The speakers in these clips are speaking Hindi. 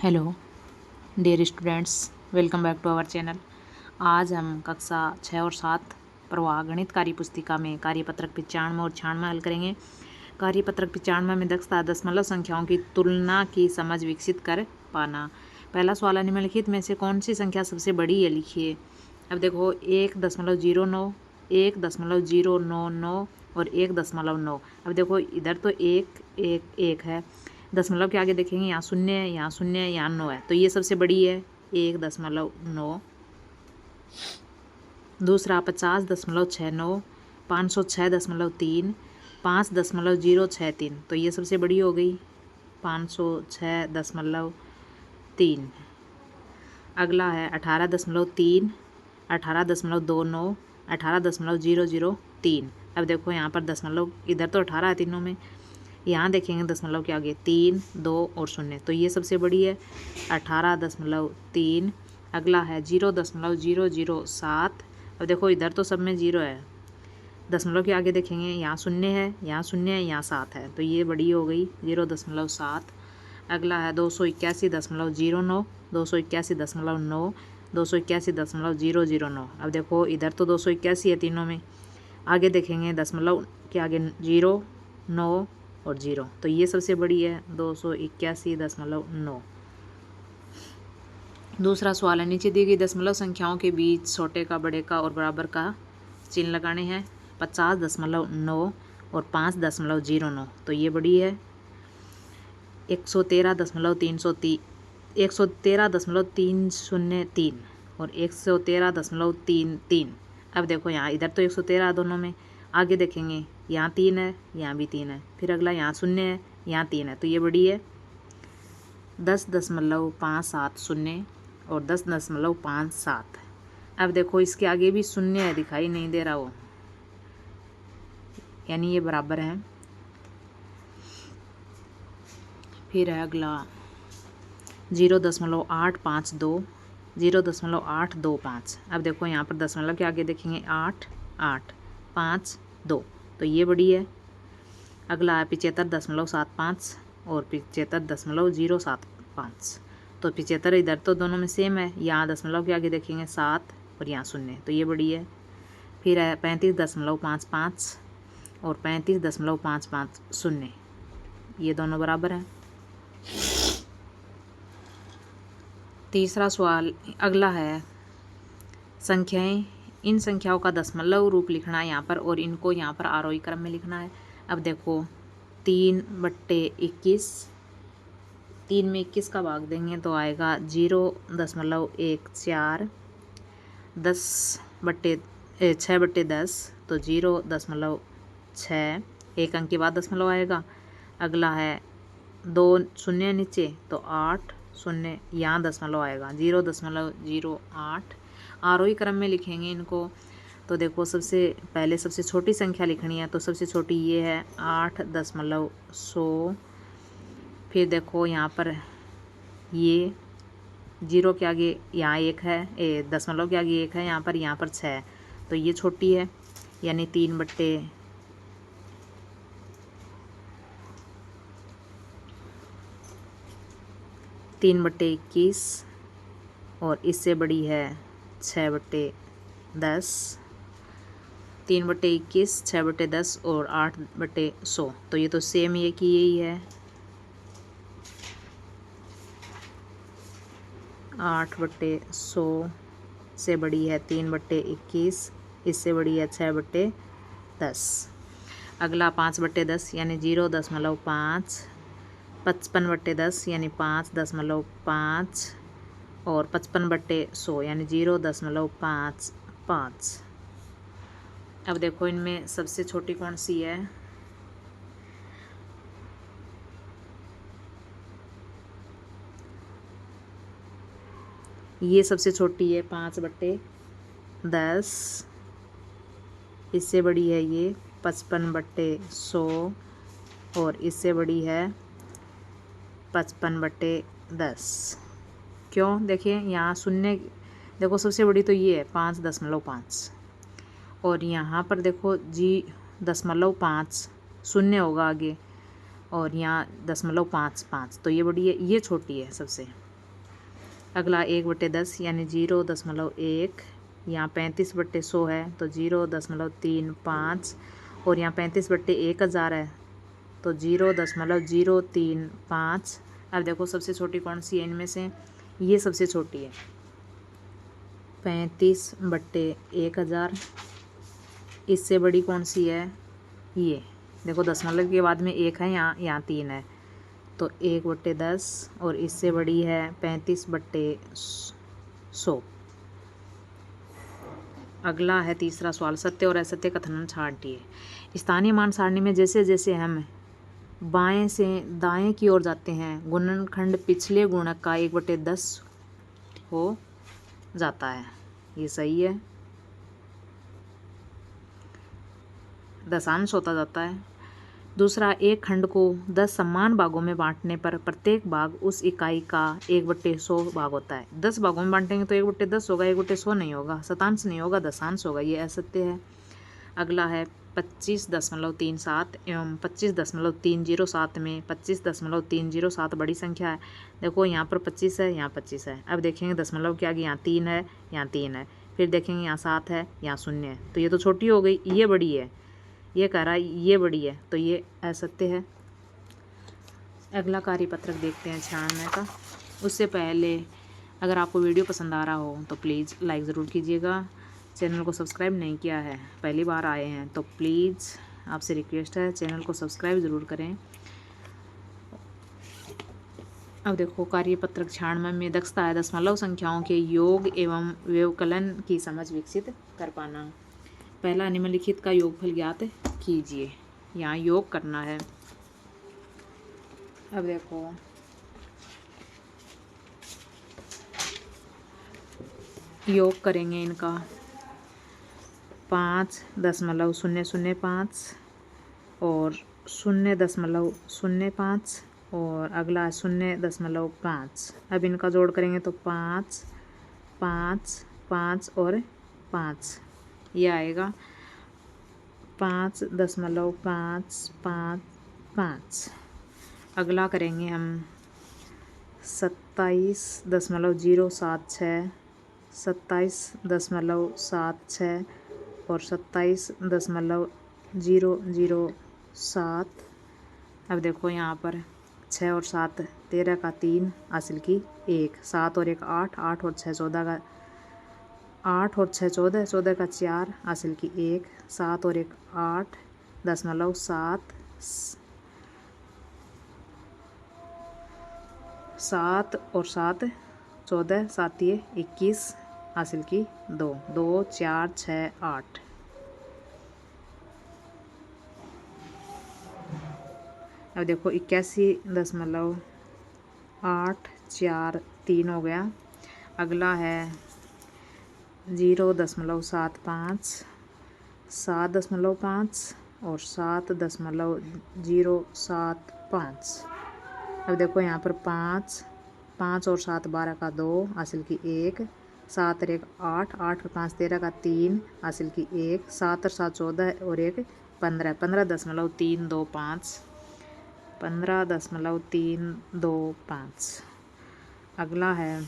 Hello dear students, welcome back to our channel. आज हम कक्षा 6 और 7 प्रवाह गणित कार्य पुस्तिका में कार्यपत्रक 95 और 96 हल करेंगे। कार्यपत्रक 95 में दक्षता दशमलव संख्याओं की तुलना की समझ विकसित कर पाना। पहला सवाल है, निम्नलिखित में से कौन सी संख्या सबसे बड़ी है, लिखिए। अब देखो 1.09, 1.099 और 1.9। अब देखो इधर तो एक है, दशमलव के आगे देखेंगे यहाँ शून्य है, यहाँ शून्य है, यहाँ 9 है, तो ये सबसे बड़ी है 1.9। दूसरा 50.69, 506.3, 5.063, तो ये सबसे बड़ी हो गई 506.3। अगला है 18.3, 18.29, 18.003। अब देखो यहाँ पर दशमलव, इधर तो 18 है तीनों में, यहाँ देखेंगे दशमलव के आगे 3, 2 और 0, तो ये सबसे बड़ी है 18.3। अगला है 0.007। अब देखो इधर तो सब में 0 है, दशमलव के आगे देखेंगे यहाँ शून्य है, यहाँ शून्य है, यहाँ 7 है, तो ये बड़ी हो गई 0.7। अगला है 281.09, 281.9, 281.009। अब देखो इधर तो 281 है तीनों में, आगे देखेंगे दशमलव के आगे 0, 9 और 0, तो ये सबसे बड़ी है 281.9। दूसरा सवाल है, नीचे दी गई दशमलव संख्याओं के बीच छोटे का, बड़े का और बराबर का चिन्ह लगाने हैं। 50.9 और 5.09, तो ये बड़ी है 113.303, 113.303 और 113.33। अब देखो यहाँ इधर तो 113 दोनों में, आगे देखेंगे यहाँ 3 है, यहाँ भी 3 है, फिर अगला यहाँ शून्य है, यहाँ 3 है, तो ये बड़ी है 10.570 और 10.57। अब देखो इसके आगे भी शून्य है, दिखाई नहीं दे रहा वो, यानी ये बराबर है। फिर है अगला 0.852, 0.825। अब देखो यहाँ पर दशमलव के आगे देखेंगे 8, 8, 5, 2, तो ये बड़ी है। अगला है 75.75 और 75.075, तो 75 इधर तो दोनों में सेम है, यहाँ दशमलव के आगे देखेंगे 7 और यहाँ 0, तो ये बड़ी है। फिर है 35.55 और 35.550, ये दोनों बराबर हैं। तीसरा सवाल अगला है, संख्याएं, इन संख्याओं का दशमलव रूप लिखना है यहाँ पर, और इनको यहाँ पर आरोही क्रम में लिखना है। अब देखो 3/21, 3 में 21 का भाग देंगे तो आएगा 0.14। 6/10, तो 0.6, एक अंक के बाद दशमलव आएगा। अगला है 2 शून्य नीचे, तो 8 शून्य, यहाँ दशमलव आएगा 0.08। आरोही क्रम में लिखेंगे इनको, तो देखो सबसे पहले सबसे छोटी संख्या लिखनी है, तो सबसे छोटी ये है 8.100। फिर देखो यहाँ पर ये 0 के आगे यहाँ 1 है, दशमलव के आगे 1 है, यहाँ पर 6 है, तो ये छोटी है, यानी 3/21 और इससे बड़ी है 6/10, 3/21, 6/10 और 8/100, तो ये तो सेम ये की यही है 8/100 से बड़ी है 3/21, इससे बड़ी है 6/10। अगला 5/10 यानी 0.5, 55/10 यानी 5.5 और 55/100 यानी 0.55। अब देखो इनमें सबसे छोटी कौन सी है, ये सबसे छोटी है 5/10, इससे बड़ी है ये 55/100 और इससे बड़ी है 55/10। क्यों, देखिए यहाँ शून्य, देखो सबसे बड़ी तो ये है 5.5, और यहाँ पर देखो 0.5 शून्य होगा आगे, और यहाँ 0.55, तो ये बड़ी है, ये छोटी है सबसे। अगला 1/10 यानी 0.1, यहाँ 35/100 है तो 0.35, और यहाँ 35/1000 है तो 0.035। अब देखो सबसे छोटी कौन सी है इनमें से, ये सबसे छोटी है 35/1000। इससे बड़ी कौन सी है, ये देखो दशमलव के बाद में 1 है, यहाँ 3 है तो 1/10, और इससे बड़ी है 35/100। अगला है तीसरा सवाल, सत्य और असत्य कथन छांटिए। स्थानीय मान सारणी में जैसे जैसे हम बाएं से दाएं की ओर जाते हैं, गुणनखंड पिछले गुणक का 1/10 हो जाता है, ये सही है। दशांश होता जाता है। दूसरा, एक खंड को 10 समान भागों में बांटने पर प्रत्येक भाग उस इकाई का 1/100 भाग होता है। 10 भागों में बांटेंगे तो 1/10 होगा, 1/100 नहीं होगा, शतांश नहीं होगा, दशांश होगा, ये असत्य है। अगला है 25.37 एवं 25.307 में 25.307 बड़ी संख्या है। देखो यहाँ पर 25 है, यहाँ 25 है। अब देखेंगे दशमलव के आगे यहाँ 3 है, यहाँ 3 है, फिर देखेंगे यहाँ 7 है, यहाँ 0 है, तो ये तो छोटी हो गई, ये बड़ी है, ये कह रहा है ये बड़ी है, तो ये असत्य है। अगला कार्यपत्रक देखते हैं 96 का। उससे पहले अगर आपको वीडियो पसंद आ रहा हो तो प्लीज़ लाइक ज़रूर कीजिएगा। चैनल को सब्सक्राइब नहीं किया है, पहली बार आए हैं तो प्लीज़ आपसे रिक्वेस्ट है चैनल को सब्सक्राइब ज़रूर करें। अब देखो कार्यपत्रक 96 में दक्षता है दशमलव संख्याओं के योग एवं व्यवकलन की समझ विकसित कर पाना। पहला, निम्नलिखित का योगफल ज्ञात कीजिए। यहाँ योग करना है। अब देखो योग करेंगे इनका 5.005 और 0.05 और अगला 0.5। अब इनका जोड़ करेंगे तो 5, 5, 5 और 5, ये आएगा 5.555। अगला करेंगे हम 27.076, 27.076 और 27.007। अब देखो यहाँ पर 6 और 7 13 का 3 हासिल की 1, 7 और 1 8, 8 और 6 14 का 8 और 6 14, 14 का 4 हासिल की 1, 7 और 1 8.7, 7 और 7 14, 7 ये 21 हासिल की 2, 2 4 6 8। अब देखो 81.843 हो गया। अगला है 0.75, 7.5 और 7.075। अब देखो यहाँ पर 5, 5 और 7 12 का 2 हासिल की 1, 7 और 1 8, 8 और 5 13 का 3 हासिल की 1, 7 और 7 14 और 1 15, 15.325, 15.325। अगला है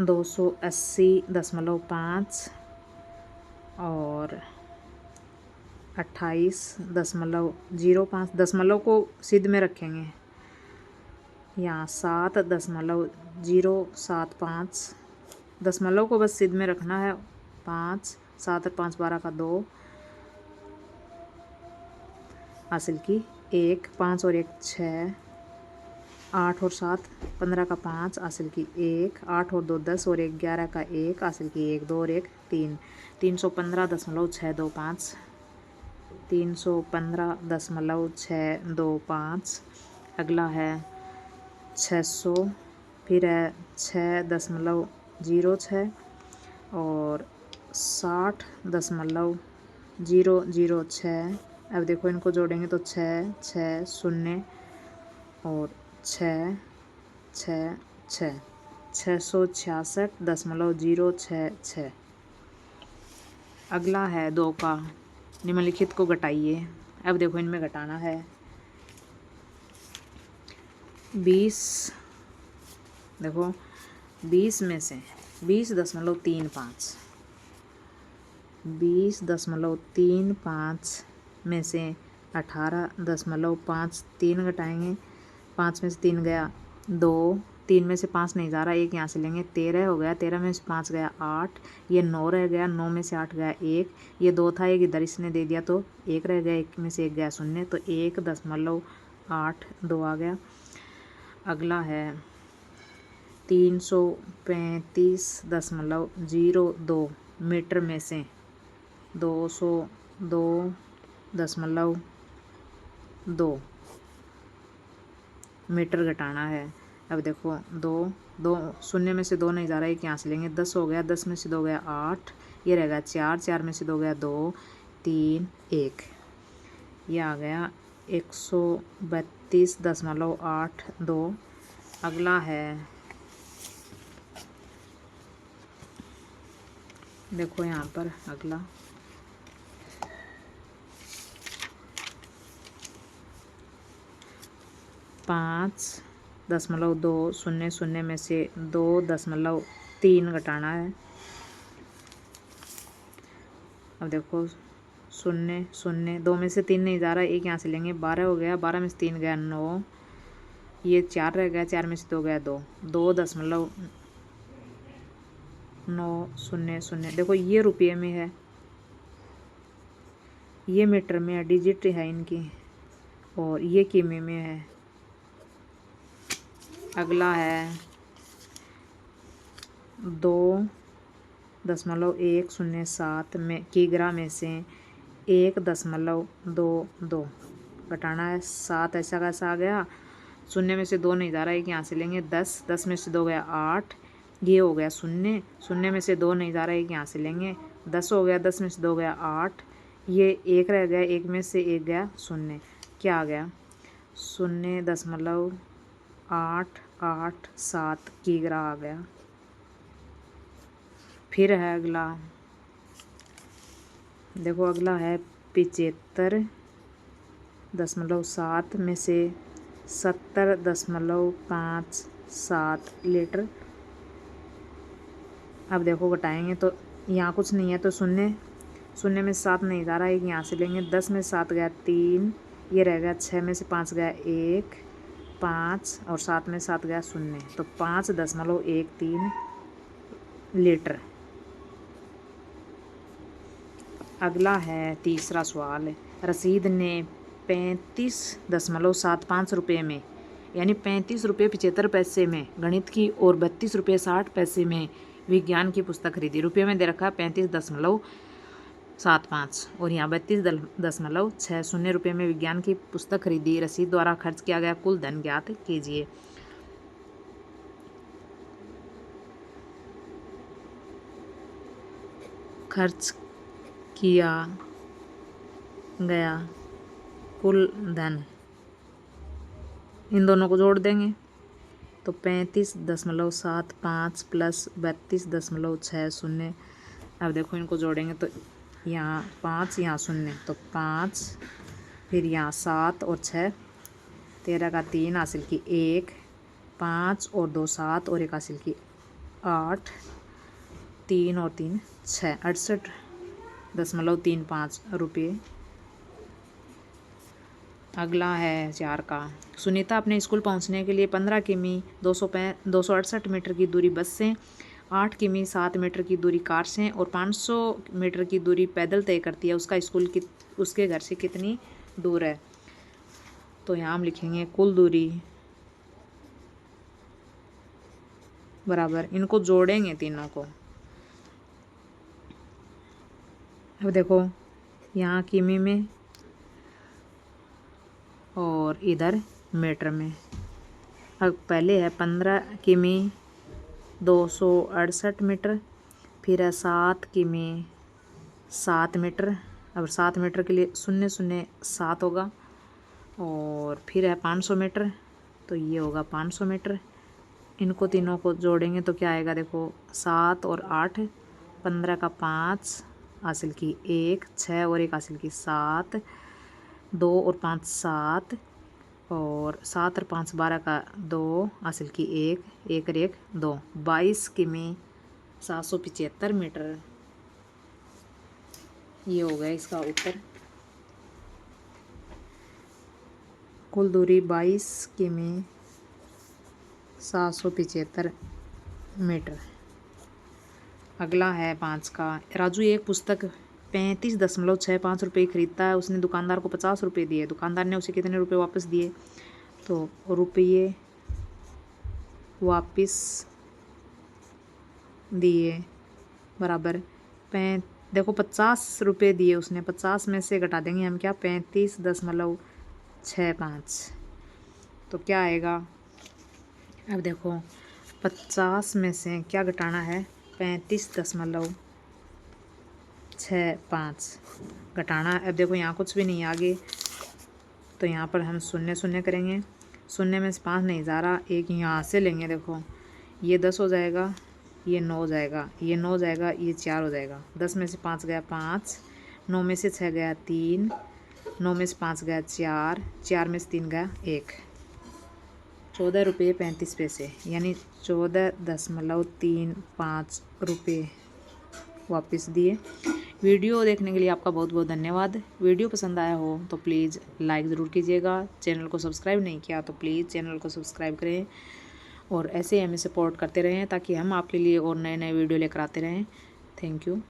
280.5 और 28.05। दशमलव को सिद्ध में रखेंगे, यहाँ 7.075। दशमलव को बस सिद्ध में रखना है। 5, 7 और 5 12 का 2 हासिल की 1, 5 और 1 6, 8 और 7 15 का 5 हासिल की 1, 8 और 2 10 और 1 11 का 1 हासिल की 1, 2 और 1 3, 315.625, 315.625। अगला है 600, फिर है 6.006 और 60.006। अब देखो इनको जोड़ेंगे तो 6 6 0 और 6 6 6, 666.066। अगला है 2 का, निम्नलिखित को घटाइए। अब देखो इनमें घटाना है 20 देखो 20 में से 20.35 20.35 में से 18.53 घटाएंगे। 5 में से 3 गया 2, 3 में से 5 नहीं जा रहा, एक यहाँ से लेंगे, 13 हो गया। 13 में से 5 गया 8, ये 9 रह गया। 9 में से 8 गया 1, ये 2 था, एक इधर इसने दे दिया तो 1 रह गया। 1 में से 1 गया 0, तो 1.82 आ गया। अगला है 335.02 मीटर में से 202.2 मीटर घटाना है। अब देखो 2 शून्य में से 2 नहीं जा रहा है, एक यहाँ से लेंगे, 10 हो गया। 10 में से 2 गया 8, ये रह गया 4, 4 में से 2 गया 2, 3, 1, ये आ गया 132.82। अगला है देखो यहाँ पर अगला 5.200 में से 2.3 घटाना है। अब देखो 0 0, 2 में से 3 नहीं जा रहा, एक यहाँ से लेंगे, 12 हो गया। 12 में से 3 गया 9, ये 4 रह गया। 4 में से 2 गया 2, 2.900। देखो ये रुपये में है, ये मीटर में है, डिजिट है इनकी, और ये किमी में है। अगला है 2.107 में किग्रा में से 1.22 घटाना है। 7 ऐसा कैसा आ गया। 0 में से 2 नहीं जा रहा, एक यहाँ से लेंगे, 10, 10 में से 2 गया 8, ये हो गया 0, 0 में से 2 नहीं जा रहा, एक यहाँ से लेंगे, 10 हो गया। 10 में से 2 गया 8, ये 1 रह गया, 1 में से 1 गया 0, क्या आ गया 0.887 किग्रा आ गया। फिर है अगला, देखो अगला है 75.7 में से 70.57 लीटर। अब देखो घटाएंगे तो यहाँ कुछ नहीं है, तो 0 0 में 7 नहीं जा रहा, एक यहाँ से लेंगे, 10 में 7 गया 3, ये रह गया। 6 में से 5 गया 1, 5, और 7 में 7 गया 0, तो 5.13 लीटर। अगला है तीसरा सवाल, रसीद ने 35.75 रुपये में, यानी 35 रुपये 75 पैसे में गणित की और 32 रुपये 60 पैसे में विज्ञान की पुस्तक खरीदी। रुपये में दे रखा है 35.75 और यहाँ 32.60 रुपये में विज्ञान की पुस्तक खरीदी। रसीद द्वारा खर्च किया गया कुल धन ज्ञात कीजिए। खर्च किया गया कुल धन, इन दोनों को जोड़ देंगे तो 35.75 प्लस 32.60। अब देखो इनको जोड़ेंगे तो यहाँ 5, यहाँ 0, तो 5, फिर यहाँ 7 और 6, 13 का 3 हासिल की 1, 5 और 2 7 और 1 हासिल की 8, 3 और 3 6, 68.35 रुपये। अगला है 4 का, सुनीता अपने स्कूल पहुंचने के लिए 15 किमी 268 मीटर की दूरी बस से, 8 किमी 7 मीटर की दूरी कार से और 500 मीटर की दूरी पैदल तय करती है। उसका स्कूल उसके घर से कितनी दूर है। तो यहाँ हम लिखेंगे कुल दूरी बराबर, इनको जोड़ेंगे तीनों को। अब देखो यहाँ किमी में और इधर मीटर में। अब पहले है 15 किमी 268 मीटर, फिर है 7 किमी 7 मीटर। अब 7 मीटर के लिए 0 0 7 होगा, और फिर है 500 मीटर, तो ये होगा 500 मीटर। इनको तीनों को जोड़ेंगे तो क्या आएगा, देखो 7 और 8, 15 का 5 हासिल की 1, 6 और 1 हासिल की 7, 2 और 5 7, और 7 और 5 12 का 2 हासिल की 1 1 और 1 2 22 किमी 775 मीटर। ये हो गया इसका उत्तर। कुल दूरी 22 किमी 775 मीटर। अगला है 5 का। राजू एक पुस्तक 35.65 रुपये खरीदता है। उसने दुकानदार को 50 रुपये दिए। दुकानदार ने उसे कितने रुपये वापस दिए? तो रुपये वापस दिए बराबर देखो 50 रुपये दिए उसने, 50 में से घटा देंगे हम क्या 35.65। तो क्या आएगा? अब देखो 50 में से क्या घटाना है 35.65 घटाना। अब देखो यहाँ कुछ भी नहीं आगे, तो यहाँ पर हम शून्य शून्य करेंगे। शून्य में से 5 नहीं जा रहा, एक यहाँ से लेंगे। देखो ये 10 हो जाएगा, ये 9 हो जाएगा, ये 9 हो जाएगा, ये 4 हो जाएगा। 10 में से 5 गया 5, 9 में से 6 गया 3, 9 में से 5 गया 4, 4 में से 3 गया 1। 14 रुपये 35 पैसे यानी 14.35 रुपये वापस दिए। वीडियो देखने के लिए आपका बहुत बहुत धन्यवाद। वीडियो पसंद आया हो तो प्लीज़ लाइक ज़रूर कीजिएगा। चैनल को सब्सक्राइब नहीं किया तो प्लीज़ चैनल को सब्सक्राइब करें और ऐसे ही हमें सपोर्ट करते रहें ताकि हम आपके लिए और नए नए वीडियो लेकर आते रहें। Thank you.